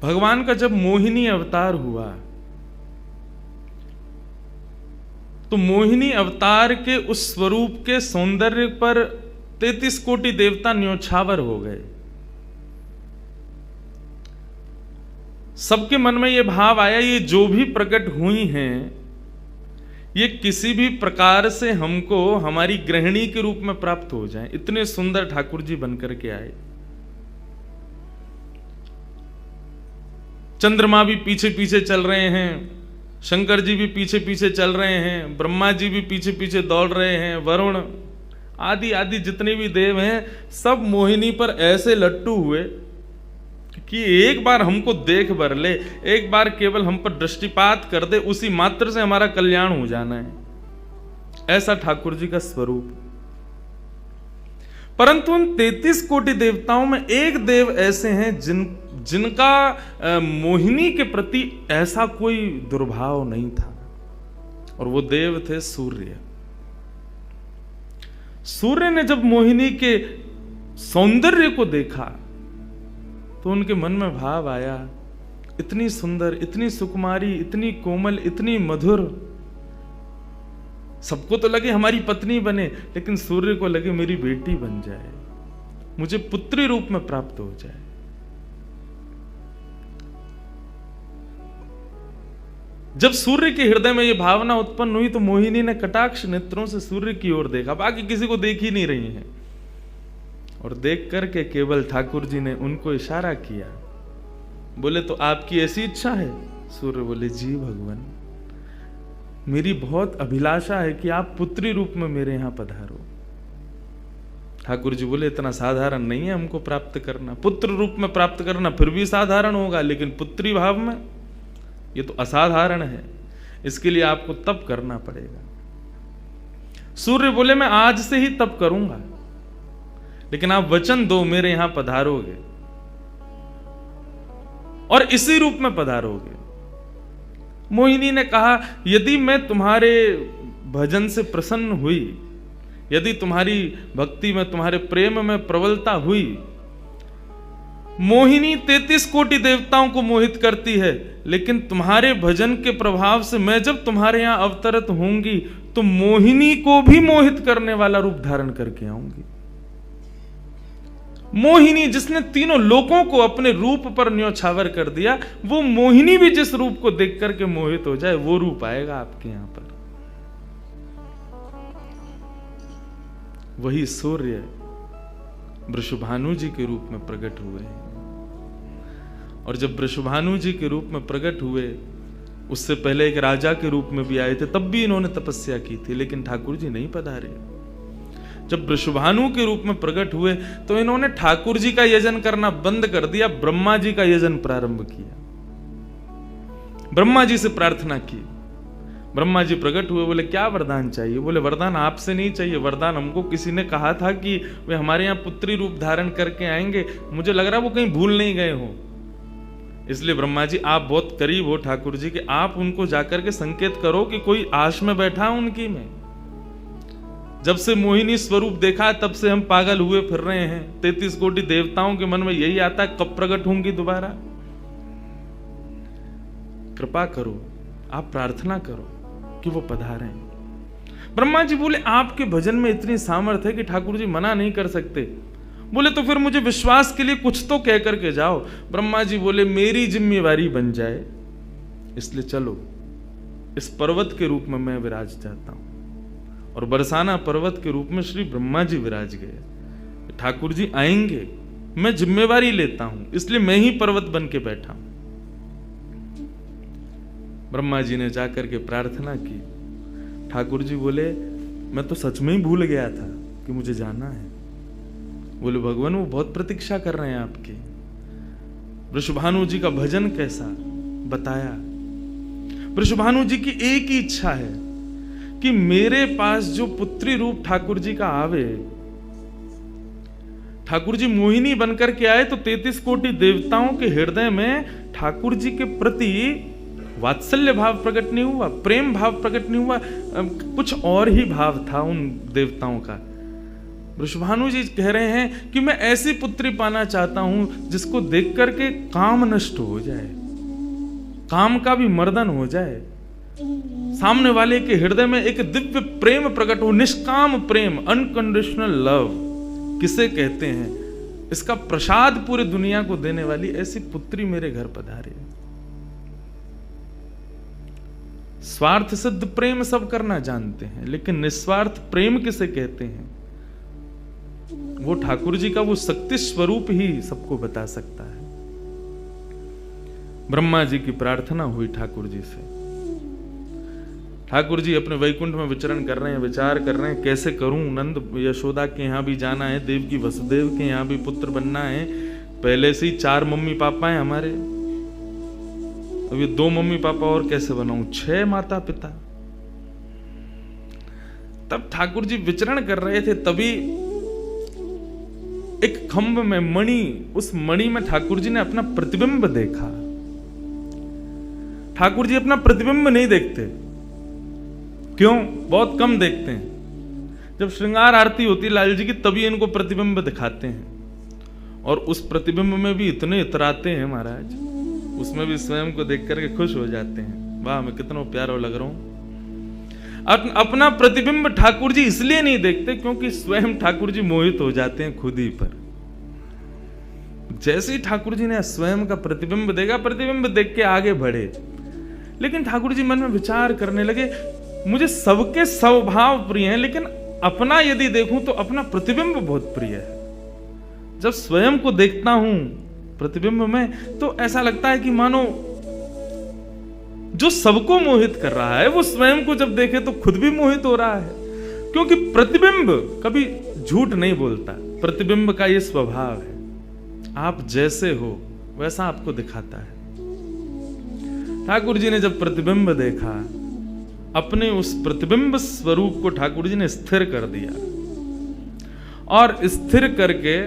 भगवान का जब मोहिनी अवतार हुआ तो मोहिनी अवतार के उस स्वरूप के सौंदर्य पर 33 कोटि देवता न्योछावर हो गए। सबके मन में यह भाव आया, ये जो भी प्रकट हुई हैं ये किसी भी प्रकार से हमको हमारी गृहिणी के रूप में प्राप्त हो जाएं। इतने सुंदर ठाकुर जी बनकर के आए। चंद्रमा भी पीछे पीछे चल रहे हैं, शंकर जी भी पीछे पीछे चल रहे हैं, ब्रह्मा जी भी पीछे पीछे दौड़ रहे हैं, वरुण आदि आदि जितने भी देव हैं सब मोहिनी पर ऐसे लट्टू हुए कि एक बार हमको देख बर ले, एक बार केवल हम पर दृष्टिपात कर दे, उसी मात्र से हमारा कल्याण हो जाना है। ऐसा ठाकुर जी का स्वरूप। परंतु उन 33 कोटि देवताओं में एक देव ऐसे हैं जिनका मोहिनी के प्रति ऐसा कोई दुर्भाव नहीं था, और वो देव थे सूर्य। सूर्य ने जब मोहिनी के सौंदर्य को देखा तो उनके मन में भाव आया, इतनी सुंदर, इतनी सुकुमारी, इतनी कोमल, इतनी मधुर। सबको तो लगे हमारी पत्नी बने, लेकिन सूर्य को लगे मेरी बेटी बन जाए, मुझे पुत्री रूप में प्राप्त हो जाए। जब सूर्य के हृदय में यह भावना उत्पन्न हुई तो मोहिनी ने कटाक्ष नेत्रों से सूर्य की ओर देखा, बाकी किसी को देख ही नहीं रही है, और देख करके केवल ठाकुर जी ने उनको इशारा किया। बोले तो आपकी ऐसी इच्छा है? सूर्य बोले जी भगवान, मेरी बहुत अभिलाषा है कि आप पुत्री रूप में मेरे यहां पधारो। ठाकुर जी बोले इतना साधारण नहीं है हमको प्राप्त करना, पुत्र रूप में प्राप्त करना फिर भी साधारण होगा, लेकिन पुत्री भाव में ये तो असाधारण है, इसके लिए आपको तप करना पड़ेगा। सूर्य बोले मैं आज से ही तप करूंगा, लेकिन आप वचन दो मेरे यहां पधारोगे और इसी रूप में पधारोगे। मोहिनी ने कहा यदि मैं तुम्हारे भजन से प्रसन्न हुई, यदि तुम्हारी भक्ति में, तुम्हारे प्रेम में प्रबलता हुई, मोहिनी 33 कोटि देवताओं को मोहित करती है, लेकिन तुम्हारे भजन के प्रभाव से मैं जब तुम्हारे यहां अवतरित होंगी तो मोहिनी को भी मोहित करने वाला रूप धारण करके आऊंगी। मोहिनी जिसने तीनों लोकों को अपने रूप पर न्योछावर कर दिया, वो मोहिनी भी जिस रूप को देख करके मोहित हो जाए, वो रूप आएगा आपके यहां पर। वही सूर्य वृषभानु जी के रूप में प्रकट हुए हैं, और जब वृषभानु जी के रूप में प्रकट हुए, उससे पहले एक राजा के रूप में भी आए थे, तब भी इन्होंने तपस्या की थी, लेकिन ठाकुर जी नहीं पधारे। जब वृषभानु के रूप में प्रकट हुए तो इन्होंने ठाकुर जी का यजन करना बंद कर दिया, ब्रह्मा जी का यजन प्रारंभ किया, ब्रह्मा जी से प्रार्थना की। ब्रह्मा जी प्रकट हुए, बोले क्या वरदान चाहिए? बोले वरदान आपसे नहीं चाहिए, वरदान हमको किसी ने कहा था कि वे हमारे यहाँ पुत्री रूप धारण करके आएंगे, मुझे लग रहा है वो कहीं भूल नहीं गए हो, इसलिए ब्रह्मा जी आप बहुत करीब हो ठाकुर जी के, आप उनको जाकर के संकेत करो कि कोई आश में बैठा उनकी में। जब से मोहिनी स्वरूप देखा तब से हम पागल हुए फिर रहे हैं, 33 कोटि देवताओं के मन में यही आता है कब प्रकट होंगी दोबारा। कृपा करो, आप प्रार्थना करो कि वो पधारें। ब्रह्मा जी बोले आपके भजन में इतनी सामर्थ्य है कि ठाकुर जी मना नहीं कर सकते। बोले तो फिर मुझे विश्वास के लिए कुछ तो कह करके जाओ। ब्रह्मा जी बोले मेरी जिम्मेवारी बन जाए, इसलिए चलो इस पर्वत के रूप में मैं विराज जाता हूं। और बरसाना पर्वत के रूप में श्री ब्रह्मा जी विराज गए। ठाकुर जी आएंगे, मैं जिम्मेवारी लेता हूं, इसलिए मैं ही पर्वत बन के बैठा हूं। ब्रह्मा जी ने जाकर के प्रार्थना की। ठाकुर जी बोले मैं तो सच में ही भूल गया था कि मुझे जाना है। बोले भगवान वो बहुत प्रतीक्षा कर रहे हैं आपकी। वृषभानु जी का भजन कैसा बताया। वृषभानु जी की एक ही इच्छा है कि मेरे पास जो पुत्री रूप ठाकुर जी का आवे, ठाकुर जी मोहिनी बनकर के आए तो 33 कोटि देवताओं के हृदय में ठाकुर जी के प्रति वात्सल्य भाव प्रकट नहीं हुआ, प्रेम भाव प्रकट नहीं हुआ, कुछ और ही भाव था उन देवताओं का। वृषभानु जी कह रहे हैं कि मैं ऐसी पुत्री पाना चाहता हूं जिसको देख करके काम नष्ट हो जाए, काम का भी मर्दन हो जाए, सामने वाले के हृदय में एक दिव्य प्रेम प्रकट हो, निष्काम प्रेम, अनकंडीशनल लव किसे कहते हैं, इसका प्रसाद पूरी दुनिया को देने वाली ऐसी पुत्री मेरे घर पधारे। स्वार्थ सिद्ध प्रेम सब करना जानते हैं, लेकिन निस्वार्थ प्रेम किसे कहते हैं, वो ठाकुर जी का वो शक्ति स्वरूप ही सबको बता सकता है। ब्रह्मा जी की प्रार्थना हुई ठाकुर जी से। ठाकुर जी अपने वैकुंठ में विचरण कर रहे हैं, विचार कर रहे हैं कैसे करूं, नंद यशोदा के यहां भी जाना है, देवकी वसुदेव के यहां भी पुत्र बनना है, पहले से ही 4 मम्मी पापा हैं हमारे, अब ये 2 मम्मी पापा और कैसे बनाऊं, 6 माता पिता। तब ठाकुर जी विचरण कर रहे थे, तभी एक खंभ में मणि, उस मणि में ठाकुर जी ने अपना प्रतिबिंब देखा। ठाकुर जी अपना प्रतिबिंब नहीं देखते, क्यों? बहुत कम देखते हैं। जब श्रृंगार आरती होती है लाल जी की, तभी इनको प्रतिबिंब दिखाते हैं, और उस प्रतिबिंब में भी इतने इतराते हैं महाराज, उसमें भी स्वयं को देख करके खुश हो जाते हैं, वाह मैं कितना प्यारा लग रहा हूं। अपना प्रतिबिंब ठाकुर जी इसलिए नहीं देखते क्योंकि स्वयं ठाकुर जी मोहित हो जाते हैं खुद ही पर। जैसे ही ठाकुर जी ने स्वयं का प्रतिबिंब देखा, प्रतिबिंब देख के आगे बढ़े, लेकिन ठाकुर जी मन में विचार करने लगे, मुझे सबके स्वभाव प्रिय हैं, लेकिन अपना यदि देखूं तो अपना प्रतिबिंब बहुत प्रिय है। जब स्वयं को देखता हूं प्रतिबिंब में, तो ऐसा लगता है कि मानो जो सबको मोहित कर रहा है वो स्वयं को जब देखे तो खुद भी मोहित हो रहा है, क्योंकि प्रतिबिंब कभी झूठ नहीं बोलता। प्रतिबिंब का ये स्वभाव है, आप जैसे हो वैसा आपको दिखाता है। ठाकुर जी ने जब प्रतिबिंब देखा, अपने उस प्रतिबिंब स्वरूप को ठाकुर जी ने स्थिर कर दिया, और स्थिर करके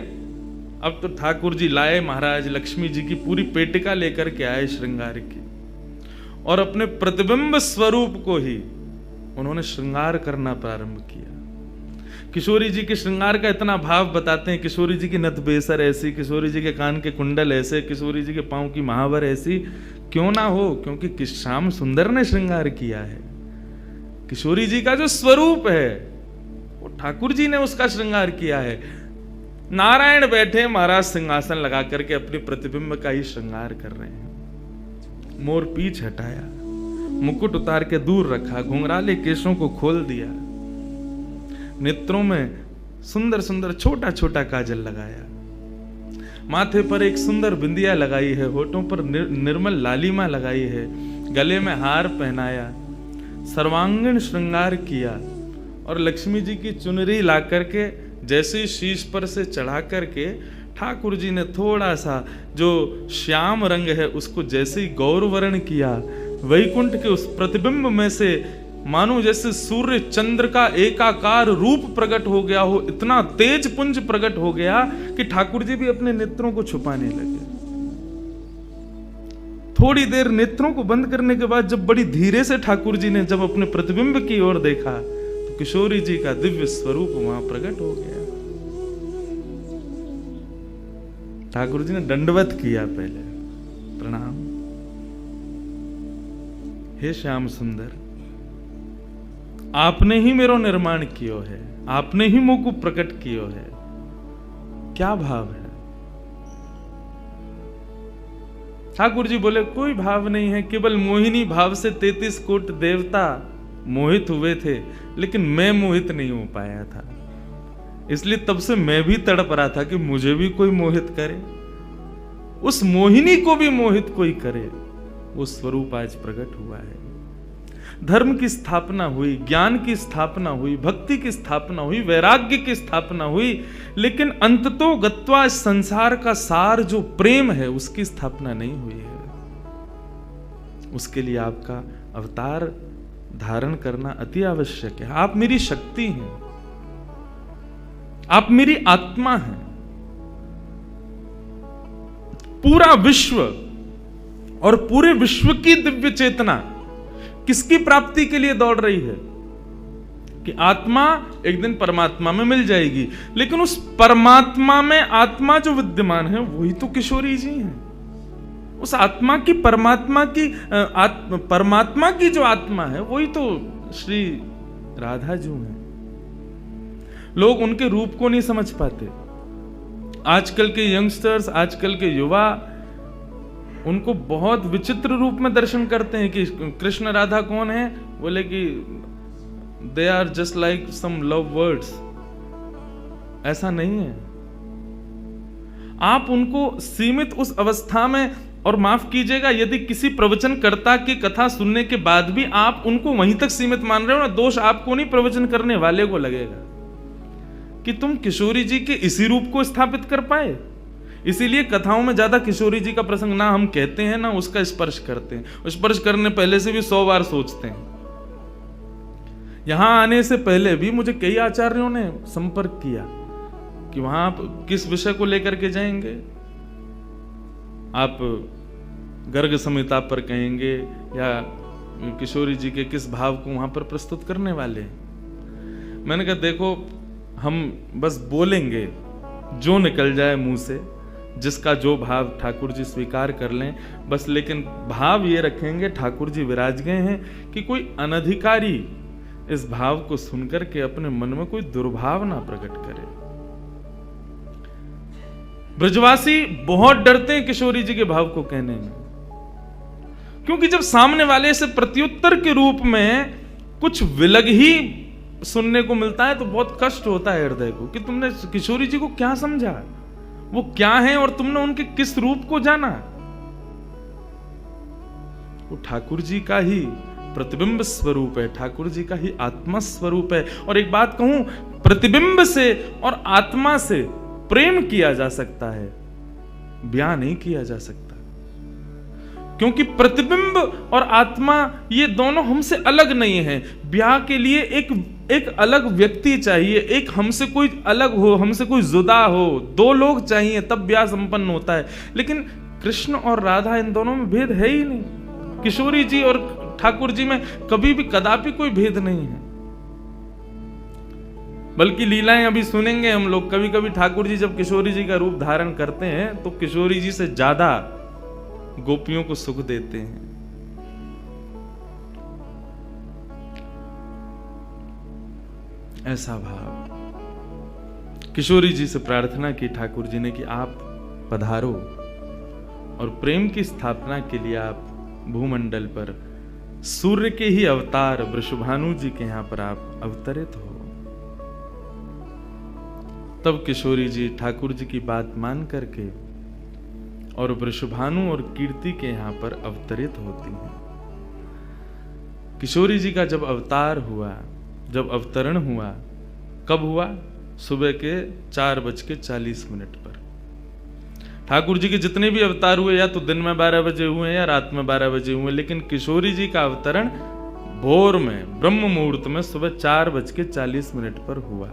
अब तो ठाकुर जी लाए महाराज लक्ष्मी जी की पूरी पेटिका लेकर के आए श्रृंगार की, और अपने प्रतिबिंब स्वरूप को ही उन्होंने श्रृंगार करना प्रारंभ किया। किशोरी जी के श्रृंगार का इतना भाव बताते हैं, किशोरी जी की नथ बेसर ऐसी, किशोरी जी के कान के कुंडल ऐसे, किशोरी जी के पांव की महावर ऐसी, क्यों ना हो, क्योंकि श्याम सुंदर ने श्रृंगार किया है। किशोरी जी का जो स्वरूप है वो ठाकुर जी ने उसका श्रृंगार किया है। नारायण बैठे महाराज सिंहासन लगा करके अपने प्रतिबिंब का ही श्रृंगार कर रहे हैं। मोर पीछ हटाया, मुकुट उतार के दूर रखा, घुंघराले केशों को खोल दिया, नेत्रों में सुंदर सुंदर छोटा छोटा काजल लगाया, माथे पर एक सुंदर बिंदिया लगाई है, होठों पर निर्मल लालिमा लगाई है, गले में हार पहनाया, सर्वांगीण श्रृंगार किया, और लक्ष्मी जी की चुनरी ला करके जैसे शीश पर से चढ़ा करके ठाकुर जी ने थोड़ा सा जो श्याम रंग है उसको जैसे ही गौरवर्ण किया, वैकुंठ के उस प्रतिबिंब में से मानो जैसे सूर्य चंद्र का एकाकार रूप प्रकट हो गया हो, इतना तेज पुंज प्रकट हो गया कि ठाकुर जी भी अपने नेत्रों को छुपाने लगे। थोड़ी देर नेत्रों को बंद करने के बाद जब बड़ी धीरे से ठाकुर जी ने जब अपने प्रतिबिंब की ओर देखा, तो किशोरी जी का दिव्य स्वरूप वहां प्रकट हो गया। ठाकुर जी ने दंडवत किया, पहले प्रणाम, हे श्याम सुंदर, आपने ही मेरो निर्माण कियो है, आपने ही मुझ को प्रकट कियो है। क्या भाव है? ठाकुर जी बोले कोई भाव नहीं है, केवल मोहिनी भाव से 33 कोट देवता मोहित हुए थे, लेकिन मैं मोहित नहीं हो पाया था, इसलिए तब से मैं भी तड़प रहा था कि मुझे भी कोई मोहित करे, उस मोहिनी को भी मोहित कोई करे। वो स्वरूप आज प्रकट हुआ है। धर्म की स्थापना हुई, ज्ञान की स्थापना हुई, भक्ति की स्थापना हुई, वैराग्य की स्थापना हुई, लेकिन अंततो गत्वा इस संसार का सार जो प्रेम है उसकी स्थापना नहीं हुई है। उसके लिए आपका अवतार धारण करना अति आवश्यक है। आप मेरी शक्ति हैं, आप मेरी आत्मा हैं। पूरा विश्व और पूरे विश्व की दिव्य चेतना किसकी प्राप्ति के लिए दौड़ रही है? कि आत्मा एक दिन परमात्मा में मिल जाएगी, लेकिन उस परमात्मा में आत्मा जो विद्यमान है वही तो किशोरी जी हैं। उस आत्मा की परमात्मा की जो आत्मा है वही तो श्री राधा जी हैं। लोग उनके रूप को नहीं समझ पाते। आजकल के यंगस्टर्स, आजकल के युवा उनको बहुत विचित्र रूप में दर्शन करते हैं कि कृष्ण राधा कौन है, बोले कि they are just like some love words. ऐसा नहीं है। आप उनको सीमित उस अवस्था में, और माफ कीजिएगा यदि किसी प्रवचनकर्ता की कथा सुनने के बाद भी आप उनको वहीं तक सीमित मान रहे हो ना, दोष आपको नहीं, प्रवचन करने वाले को लगेगा कि तुम किशोरी जी के इसी रूप को स्थापित कर पाए। इसीलिए कथाओं में ज्यादा किशोरी जी का प्रसंग ना हम कहते हैं ना उसका स्पर्श करते हैं। स्पर्श करने पहले से भी 100 बार सोचते हैं। यहां आने से पहले भी मुझे कई आचार्यों ने संपर्क किया कि वहां आप किस विषय को लेकर के जाएंगे, आप गर्ग संहिता पर कहेंगे या किशोरी जी के किस भाव को वहां पर प्रस्तुत करने वाले हैं। मैंने कहा देखो, हम बस बोलेंगे जो निकल जाए मुंह से, जिसका जो भाव ठाकुर जी स्वीकार कर लें बस, लेकिन भाव ये रखेंगे ठाकुर जी विराज गए हैं कि कोई अनधिकारी इस भाव को सुनकर के अपने मन में कोई दुर्भाव ना प्रकट करे। ब्रजवासी बहुत डरते हैं किशोरी जी के भाव को कहने में, क्योंकि जब सामने वाले से प्रत्युत्तर के रूप में कुछ विलग ही सुनने को मिलता है तो बहुत कष्ट होता है हृदय को कि तुमने किशोरी जी को क्या समझा, वो क्या है और तुमने उनके किस रूप को जाना। वो ठाकुर जी का ही प्रतिबिंब स्वरूप है, ठाकुर जी का ही आत्मा स्वरूप है। और एक बात कहूं, प्रतिबिंब से और आत्मा से प्रेम किया जा सकता है, ब्याह नहीं किया जा सकता, क्योंकि प्रतिबिंब और आत्मा ये दोनों हमसे अलग नहीं है। ब्याह के लिए एक अलग व्यक्ति चाहिए, एक हमसे कोई अलग हो, हमसे कोई जुदा हो, 2 लोग चाहिए तब ब्याह संपन्न होता है। लेकिन कृष्ण और राधा, इन दोनों में भेद है ही नहीं। किशोरी जी और ठाकुर जी में कभी भी कदापि कोई भेद नहीं है। बल्कि लीलाएं अभी सुनेंगे हम लोग, कभी कभी ठाकुर जी जब किशोरी जी का रूप धारण करते हैं तो किशोरी जी से ज्यादा गोपियों को सुख देते हैं। ऐसा भाव किशोरी जी से प्रार्थना की ठाकुर जी ने कि आप पधारो और प्रेम की स्थापना के लिए आप भूमंडल पर सूर्य के ही अवतार वृषभानु जी के यहां पर आप अवतरित हो। तब किशोरी जी ठाकुर जी की बात मान करके और वृषभानु और कीर्ति के यहां पर अवतरित होती हैं। किशोरी जी का जब अवतार हुआ, जब अवतरण हुआ, कब हुआ? सुबह के 4:40 पर। ठाकुर जी के जितने भी अवतार हुए या तो दिन में 12 बजे हुए या रात में 12 बजे हुए, लेकिन किशोरी जी का अवतरण भोर में ब्रह्म मुहूर्त में सुबह 4:40 पर हुआ।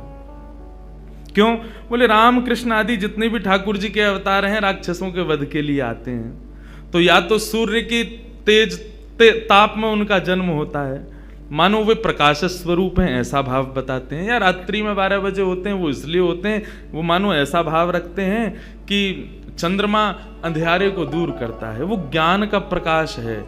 क्यों? बोले राम कृष्ण आदि जितने भी ठाकुर जी के अवतार हैं राक्षसों के वध के लिए आते हैं, तो या तो सूर्य की तेज ताप में उनका जन्म होता है, मानो वे प्रकाश स्वरूप हैं ऐसा भाव बताते हैं, या रात्रि में 12 बजे होते हैं वो इसलिए होते हैं, वो मानो ऐसा भाव रखते हैं कि चंद्रमा अंधेरे को दूर करता है, वो ज्ञान का प्रकाश है,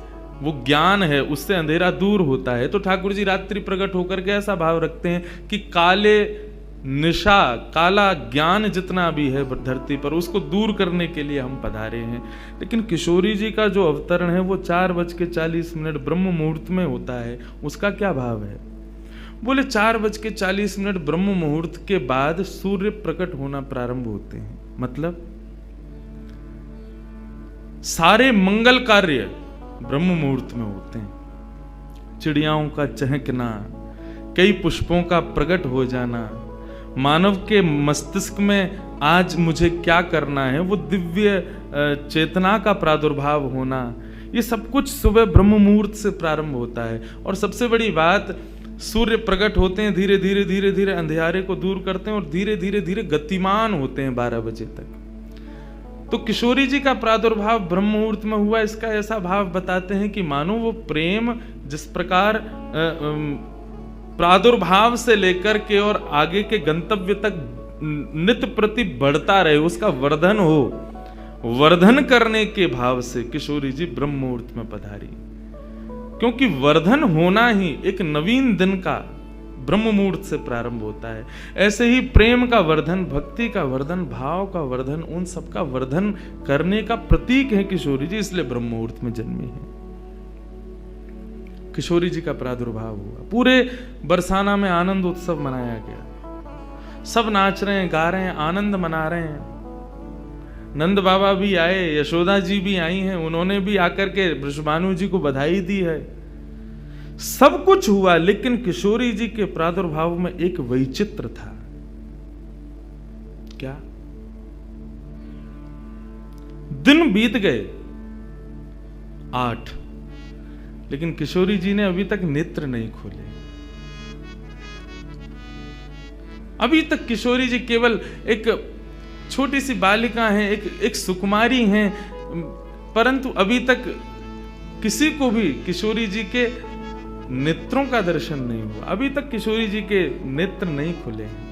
वो ज्ञान है, उससे अंधेरा दूर होता है। तो ठाकुर जी रात्रि प्रकट होकर के ऐसा भाव रखते हैं कि काले निशा, काला ज्ञान जितना भी है धरती पर, उसको दूर करने के लिए हम पधारे हैं। लेकिन किशोरी जी का जो अवतरण है वो 4:40 ब्रह्म मुहूर्त में होता है, उसका क्या भाव है? बोले 4:40 ब्रह्म मुहूर्त के बाद सूर्य प्रकट होना प्रारंभ होते हैं। मतलब सारे मंगल कार्य ब्रह्म मुहूर्त में होते हैं। चिड़ियाओं का चहकना, कई पुष्पों का प्रकट हो जाना, मानव के मस्तिष्क में आज मुझे क्या करना है, वो दिव्य चेतना का प्रादुर्भाव होना, ये सब कुछ सुबह ब्रह्म मुहूर्त से प्रारंभ होता है। और सबसे बड़ी बात, सूर्य प्रकट होते हैं, धीरे धीरे धीरे धीरे अंधेरे को दूर करते हैं और धीरे धीरे धीरे गतिमान होते हैं 12 बजे तक। तो किशोरी जी का प्रादुर्भाव ब्रह्म मुहूर्त में हुआ, इसका ऐसा भाव बताते हैं कि मानो वो प्रेम जिस प्रकार प्रादुर्भाव से लेकर के और आगे के गंतव्य तक नित्य प्रति बढ़ता रहे, उसका वर्धन हो, वर्धन करने के भाव से किशोरी जी ब्रह्म मुहूर्त में पधारी। क्योंकि वर्धन होना ही एक नवीन दिन का ब्रह्म मुहूर्त से प्रारंभ होता है। ऐसे ही प्रेम का वर्धन, भक्ति का वर्धन, भाव का वर्धन, उन सब का वर्धन करने का प्रतीक है किशोरी जी, इसलिए ब्रह्म मुहूर्त में जन्मी है। किशोरी जी का प्रादुर्भाव हुआ, पूरे बरसाना में आनंद उत्सव मनाया गया, सब नाच रहे हैं, गा रहे हैं, आनंद मना रहे हैं। नंद बाबा भी आए, यशोदा जी भी आई हैं, उन्होंने भी आकर के वृषभानु जी को बधाई दी है। सब कुछ हुआ, लेकिन किशोरी जी के प्रादुर्भाव में एक वैचित्र था। क्या? दिन बीत गए 8, लेकिन किशोरी जी ने अभी तक नेत्र नहीं खोले। अभी तक किशोरी जी केवल एक छोटी सी बालिका हैं, एक सुकुमारी हैं, परंतु अभी तक किसी को भी किशोरी जी के नेत्रों का दर्शन नहीं हुआ। अभी तक किशोरी जी के नेत्र नहीं खुले हैं।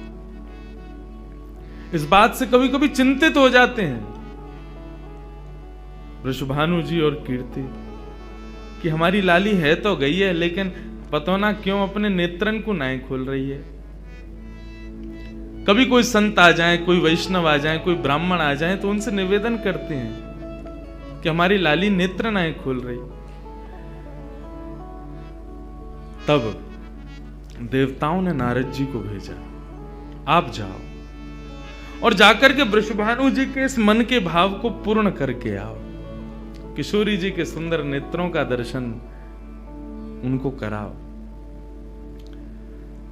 इस बात से कभी कभी चिंतित हो जाते हैं वृषभानु जी और कीर्ति कि हमारी लाली है तो गई है, लेकिन पता ना क्यों अपने नेत्रन को नहीं खोल रही है। कभी कोई संत आ जाए, कोई वैष्णव आ जाए, कोई ब्राह्मण आ जाए, तो उनसे निवेदन करते हैं कि हमारी लाली नेत्र नहीं खोल रही। तब देवताओं ने नारद जी को भेजा, आप जाओ और जाकर के वृषभानु जी के इस मन के भाव को पूर्ण करके आओ, किशोरी जी के सुंदर नेत्रों का दर्शन उनको कराओ।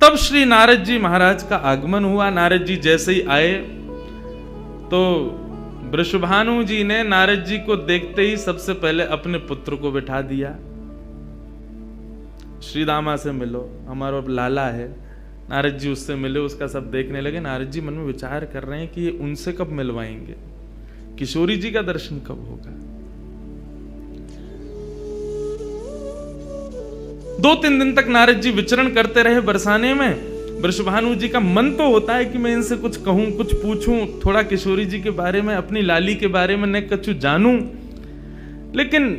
तब श्री नारद जी महाराज का आगमन हुआ। नारद जी जैसे ही आए तो वृषभानु जी ने नारद जी को देखते ही सबसे पहले अपने पुत्र को बिठा दिया। श्री दामा से मिलो, हमारा लाला है। नारद जी उससे मिले, उसका सब देखने लगे। नारद जी मन में विचार कर रहे हैं कि ये उनसे कब मिलवाएंगे, किशोरी जी का दर्शन कब होगा। 2-3 दिन तक नारद जी विचरण करते रहे बरसाने में। वृषभानु जी का मन तो होता है कि मैं इनसे कुछ कहूं, कुछ पूछूं, थोड़ा किशोरी जी के बारे में, अपनी लाली के बारे में न कुछ जानूं, लेकिन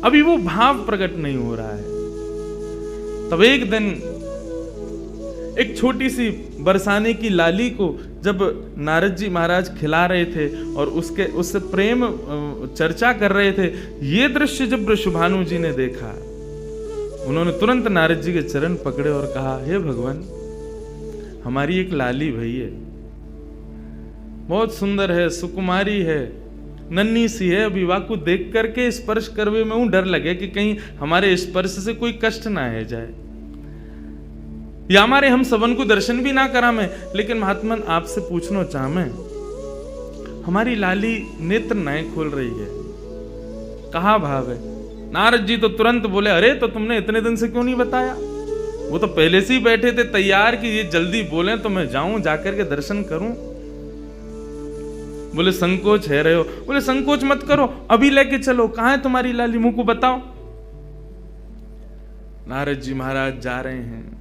अभी वो भाव प्रकट नहीं हो रहा है। तब एक दिन एक छोटी सी बरसाने की लाली को जब नारद जी महाराज खिला रहे थे और उससे प्रेम चर्चा कर रहे थे, ये दृश्य जब वृषभानु जी ने देखा, उन्होंने तुरंत नारद जी के चरण पकड़े और कहा, हे भगवान, हमारी एक लाली भई है, बहुत सुंदर है, सुकुमारी है, नन्ही सी है, अभी वाकु देख करके स्पर्श करवे में ऊं डर लगे कि कहीं हमारे स्पर्श से कोई कष्ट ना है जाए, या हमारे हम सबन को दर्शन भी ना करा में। लेकिन महात्मन आपसे पूछना चाह मैं, हमारी लाली नेत्र नहीं खोल रही है, कहा भाव है? नारद जी तो तुरंत बोले, अरे तो तुमने इतने दिन से क्यों नहीं बताया? वो तो पहले से ही बैठे थे तैयार कि ये जल्दी बोले तो मैं जाऊं, जाकर के दर्शन करूं। बोले संकोच है रहे हो? बोले संकोच मत करो, अभी लेके चलो, कहां है तुम्हारी लाली, मुंह को बताओ। नारद जी महाराज जा रहे हैं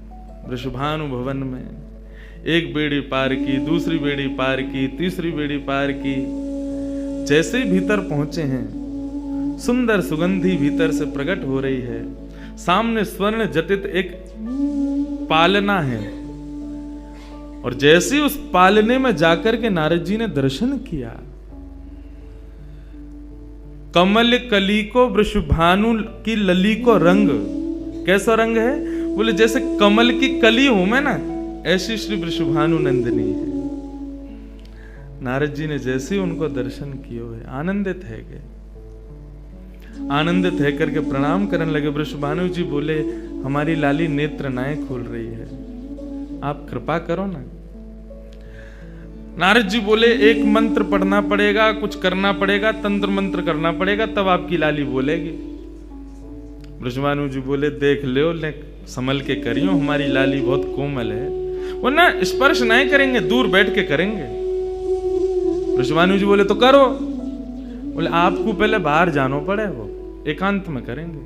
वृषभानु भवन में। एक बेड़ी पार की, दूसरी बेड़ी पार की, तीसरी बेड़ी पार की। जैसे ही भीतर पहुंचे हैं, सुंदर सुगंधी भीतर से प्रकट हो रही है। सामने स्वर्ण जटित एक पालना है, और जैसे उस पालने में जाकर के नारद जी ने दर्शन किया, कमल कली को वृषभानु की लली को रंग, कैसा रंग है? बोले जैसे कमल की कली हो मैं ना, ऐसी श्री वृषभानु नंदिनी है। नारद जी ने जैसे ही उनको दर्शन किए हुए आनंदित है गए, आनंदित है करके प्रणाम करने लगे। वृषभानु जी बोले, हमारी लाली नेत्र नाए खोल रही है, आप कृपा करो ना। नारद जी बोले, एक मंत्र पढ़ना पड़ेगा, कुछ करना पड़ेगा, तंत्र मंत्र करना पड़ेगा, तब आपकी लाली बोलेगी। वृषभानु जी बोले, देख लो, ले संभल के करियो, हमारी लाली बहुत कोमल है, वो ना स्पर्श नहीं करेंगे, दूर बैठ के करेंगे। वृषभानु जी बोले, तो करो। बोले आपको पहले बाहर जानो पड़े, वो एकांत में करेंगे।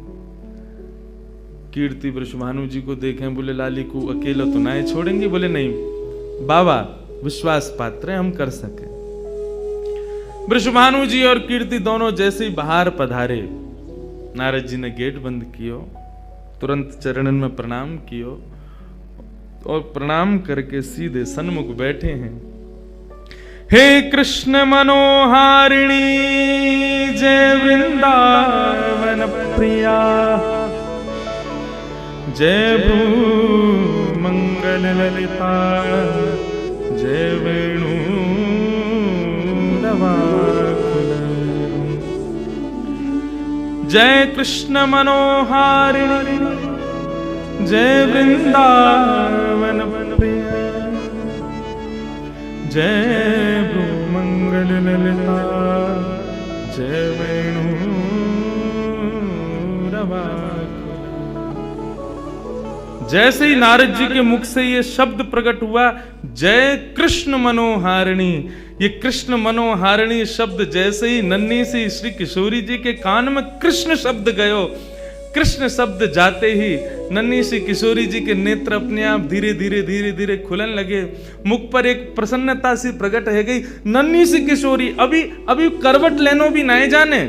कीर्ति वृषभानु जी को देखें, बोले लाली को अकेला तो ना छोड़ेंगे? बोले नहीं बाबा, विश्वास पात्र हम कर सके। वृषभानु जी और कीर्ति दोनों जैसे ही बाहर पधारे, नारद जी ने गेट बंद कियो, तुरंत चरणन में प्रणाम कियो और प्रणाम करके सीधे सन्मुख बैठे हैं। हे कृष्ण मनोहारिणी जय वृंदावन प्रिया, जय भ्रू मंगल ललिता, जय वेणु नवाकुल, जय कृष्ण मनोहारिणी जय वृंदावन प्रिया, जय भ्रू मंगल ललिता, जय वेणु नवाकुल। जैसे ही नारद जी के मुख से ये शब्द प्रकट हुआ, जय कृष्ण मनोहारिणी, ये कृष्ण मनोहारिणी शब्द जैसे ही नन्ही सी श्री किशोरी जी के कान में कृष्ण शब्द गयो, कृष्ण शब्द जाते ही नन्ही सी किशोरी जी के नेत्र अपने आप धीरे धीरे खुलन लगे, मुख पर एक प्रसन्नता सी प्रकट है गई। नन्ही सी किशोरी अभी करवट लेनो भी नहीं जाने,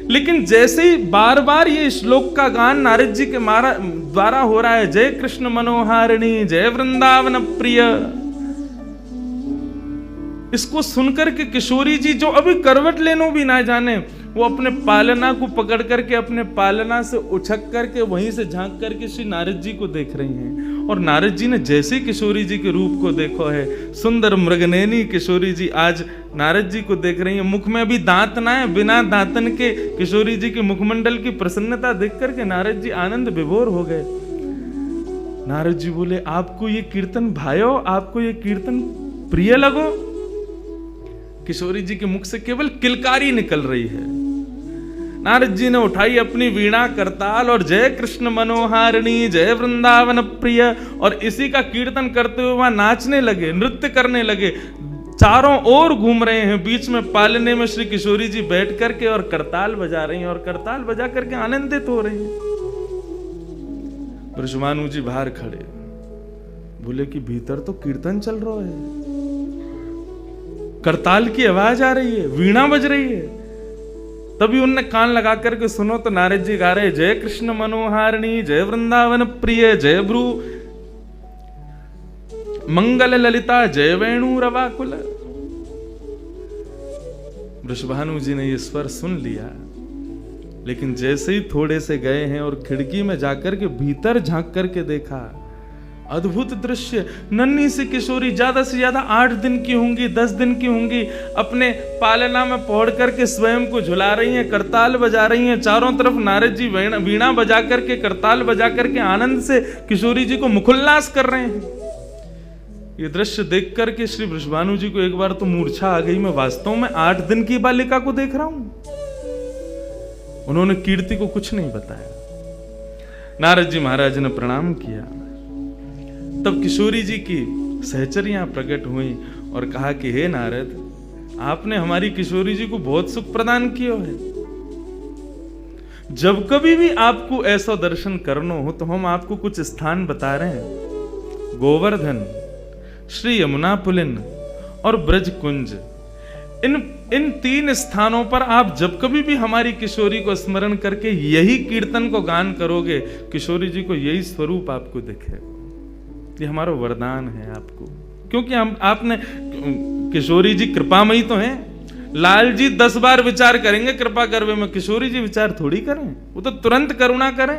लेकिन जैसे ही बार बार ये श्लोक का गान नारद जी के द्वारा हो रहा है, जय कृष्ण मनोहारिणी जय वृंदावन प्रिय, इसको सुनकर के किशोरी जी जो अभी करवट लेनो भी ना जाने, वो अपने पालना को पकड़ करके अपने पालना से उछक करके वहीं से झांक करके श्री नारद जी को देख रही हैं। और नारद जी ने जैसे किशोरी जी के रूप को देखो है, सुंदर मृगनयनी किशोरी जी आज नारद जी को देख रही हैं। मुख में भी दांत ना है, बिना दांतन के किशोरी जी के मुखमंडल की प्रसन्नता देख करके नारद जी आनंद विभोर हो गए। नारद जी बोले, आपको ये कीर्तन भायो, आपको ये कीर्तन प्रिय लगो? किशोरी जी के मुख से केवल किलकारी निकल रही है। नारद जी ने उठाई अपनी वीणा करताल और जय कृष्ण मनोहारिणी जय वृंदावन प्रिय, और इसी का कीर्तन करते हुए वहां नाचने लगे, नृत्य करने लगे, चारों ओर घूम रहे हैं। बीच में पालने में श्री किशोरी जी बैठ करके और करताल बजा रही हैं और करताल बजा करके आनंदित हो रही हैं। वृषभानु जी बाहर खड़े, बोले कि भीतर तो कीर्तन चल रहा है, करताल की आवाज आ रही है, वीणा बज रही है। तभी उनने कान लगा करके सुनो तो नारद जी गा रहे, जय कृष्ण मनोहारिणी जय वृंदावन प्रिय, जय भ्रू मंगल ललिता, जय वेणु रवाकुल। वृषभानु जी ने ये स्वर सुन लिया, लेकिन जैसे ही थोड़े से गए हैं और खिड़की में जाकर के भीतर झांक करके देखा, अद्भुत दृश्य। नन्ही सी किशोरी, ज्यादा से ज्यादा 8 दिन की होंगी, 10 दिन की होंगी, अपने पालना में पौड़ करके स्वयं को झुला रही हैं, करताल बजा रही हैं। चारों तरफ नारद जी वीणा बजा करके, करताल बजा करके आनंद से किशोरी जी को मुखोल्लास कर रहे हैं। ये दृश्य देख करके श्री वृषभानु जी को एक बार तो मूर्छा आ गई, मैं वास्तव में 8 दिन की बालिका को देख रहा हूं। उन्होंने कीर्ति को कुछ नहीं बताया। नारद जी महाराज ने प्रणाम किया। तब किशोरी जी की सहचरियां प्रकट हुई और कहा कि हे नारद, आपने हमारी किशोरी जी को बहुत सुख प्रदान किया है। जब कभी भी आपको ऐसा दर्शन करना हो तो हम आपको कुछ स्थान बता रहे हैं। गोवर्धन, श्री यमुना पुलिन और ब्रज कुंज, इन 3 स्थानों पर आप जब कभी भी हमारी किशोरी को स्मरण करके यही कीर्तन को गान करोगे, किशोरी जी को यही स्वरूप आपको दिखेगा। ये हमारा वरदान है आपको, क्योंकि आपने, किशोरी जी कृपामयी तो हैं। लाल जी 10 बार विचार करेंगे कृपा करवे में, किशोरी जी विचार थोड़ी करें, वो तो तुरंत करुणा करें।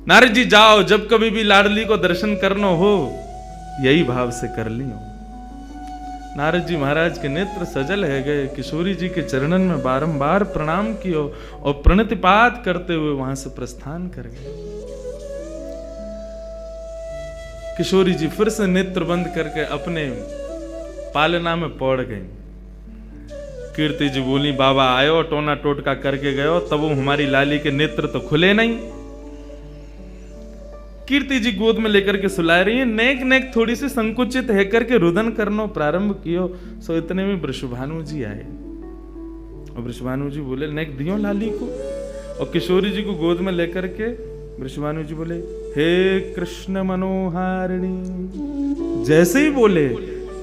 नारद जी जाओ, जब कभी भी लाडली को दर्शन करना हो यही भाव से कर लियो। नारद जी महाराज के नेत्र सजल है गए, किशोरी जी के चरणन में बारंबार प्रणाम कियो और प्रणतिपात करते हुए वहां से प्रस्थान कर गए। किशोरी जी फिर से नेत्र बंद करके अपने पालना में पौड़ गई। कीर्ति जी बोली, बाबा आयो टोना टोटका करके गयो, तब वो हमारी लाली के नेत्र तो खुले नहीं। कीर्ति जी गोद में लेकर के सुला रही है, नेक नेक थोड़ी सी संकुचित है करके रुदन करनो प्रारंभ कियो। सो इतने में वृषभानु जी आए और वृषभानु जी बोले, नेक दियो लाली को, और किशोरी जी को गोद में लेकर के वृषभानु जी बोले, हे कृष्ण मनोहारिणी। जैसे ही बोले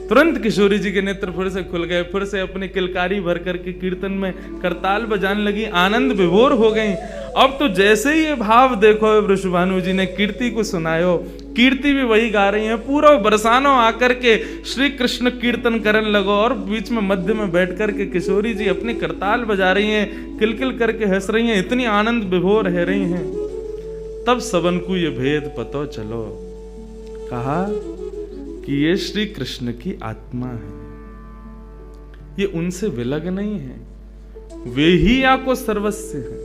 तुरंत किशोरी जी के नेत्र फिर से खुल गए, फिर से अपनी किलकारी भर करके कीर्तन में करताल बजाने लगी, आनंद विभोर हो गई। अब तो जैसे ही ये भाव देखो वृषभानु जी ने कीर्ति को सुनायो, कीर्ति भी वही गा रही है, पूरा बरसानो आकर के श्री कृष्ण कीर्तन करने लगो, और बीच में मध्य में बैठ करके किशोरी जी अपनी करताल बजा रही हैं, किलकिल करके हंस रही हैं, इतनी आनंद विभोर रह रही हैं। तब सबन को ये भेद पतो चलो, कहा कि ये श्री कृष्ण की आत्मा है, ये उनसे विलग नहीं है, वे ही या को सर्वस्व है।